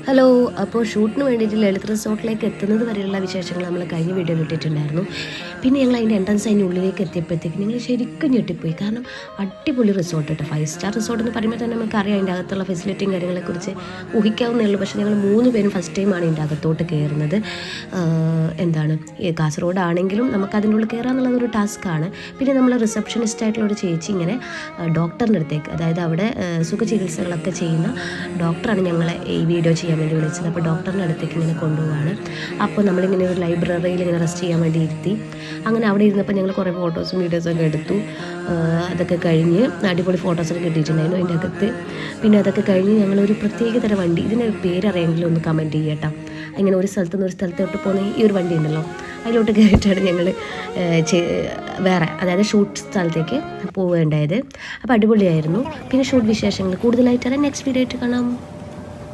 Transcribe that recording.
Hello. അപ്പോൾ ഷൂട്ടിന് വേണ്ടിയിട്ട് ലളിത് റിസോർട്ടിലേക്ക് എത്തുന്നത് വരെയുള്ള വിശേഷങ്ങൾ നമ്മൾ കഴിഞ്ഞ വീഡിയോയിൽ ഇട്ടിട്ടുണ്ടായിരുന്നു. പിന്നെ ഞങ്ങൾ അതിൻ്റെ എൻട്രൻസ് അതിൻ്റെ ഉള്ളിലേക്ക് എത്തിയപ്പോഴത്തേക്ക് നിങ്ങൾ ശരിക്കും ഞെട്ടിപ്പോയി. കാരണം അടിപൊളി റിസോർട്ട് കേട്ടോ. 5 സ്റ്റാർ റിസോർട്ട് എന്ന് പറയുമ്പോൾ തന്നെ നമുക്കറിയാം അതിൻ്റെ അകത്തുള്ള ഫെസിലിറ്റിയും കാര്യങ്ങളെക്കുറിച്ച് ഊഹിക്കാവുന്നേ ഉള്ളൂ. പക്ഷേ ഞങ്ങൾ 3 പേരും ഫസ്റ്റ് ടൈമാണ് ഇതിൻ്റെ അകത്തോട്ട് കയറുന്നത്. കാസർഗോഡ് ആണെങ്കിലും നമുക്കതിൻ്റെ ഉള്ളിൽ കയറാന്നുള്ളതൊരു ടാസ്ക്കാണ്. പിന്നെ നമ്മൾ റിസപ്ഷനിസ്റ്റ് ആയിട്ടുള്ള ഒരു ചേച്ചി ഇങ്ങനെ ഡോക്ടറിൻ്റെ അടുത്തേക്ക്, അതായത് അവിടെ സുഖചികിത്സകളൊക്കെ ചെയ്യുന്ന ഡോക്ടറാണ് ഞങ്ങളെ ഈ വീഡിയോ ചെയ്യാൻ വേണ്ടി വിളിച്ചത്. അപ്പോൾ ഡോക്ടറിൻ്റെ അടുത്തേക്ക് ഇങ്ങനെ കൊണ്ടുപോവാണ്. അപ്പോൾ നമ്മളിങ്ങനെ ഒരു ലൈബ്രറിയിൽ ഇങ്ങനെ റെസ്റ്റ് ചെയ്യാൻ വേണ്ടി ഇരുത്തി. അങ്ങനെ അവിടെ ഇരുന്നപ്പോൾ ഞങ്ങൾ കുറേ ഫോട്ടോസും വീഡിയോസൊക്കെ എടുത്തു. അതൊക്കെ കഴിഞ്ഞ് അടിപൊളി ഫോട്ടോസൊക്കെ കിട്ടിയിട്ടുണ്ടായിരുന്നു അതിൻ്റെ അകത്ത്. പിന്നെ അതൊക്കെ കഴിഞ്ഞ് ഞങ്ങളൊരു പ്രത്യേകതരം വണ്ടി, ഇതിൻ്റെ പേരറിയെങ്കിലും ഒന്ന് കമൻറ്റ് ചെയ്യട്ടോ. ഇങ്ങനെ ഒരു സ്ഥലത്ത് നിന്ന് ഒരു സ്ഥലത്തോട്ട് പോകുന്ന ഈ ഒരു വണ്ടി ഉണ്ടല്ലോ, അതിലോട്ട് കയറിയിട്ടാണ് ഞങ്ങൾ വേറെ, അതായത് ഷൂട്ട് സ്ഥലത്തേക്ക് പോവേണ്ടായത്. അപ്പോൾ അടിപൊളിയായിരുന്നു. പിന്നെ ഷൂട്ട് വിശേഷങ്ങൾ കൂടുതലായിട്ട് നെക്സ്റ്റ് വീഡിയോ ആയിട്ട് കാണാം.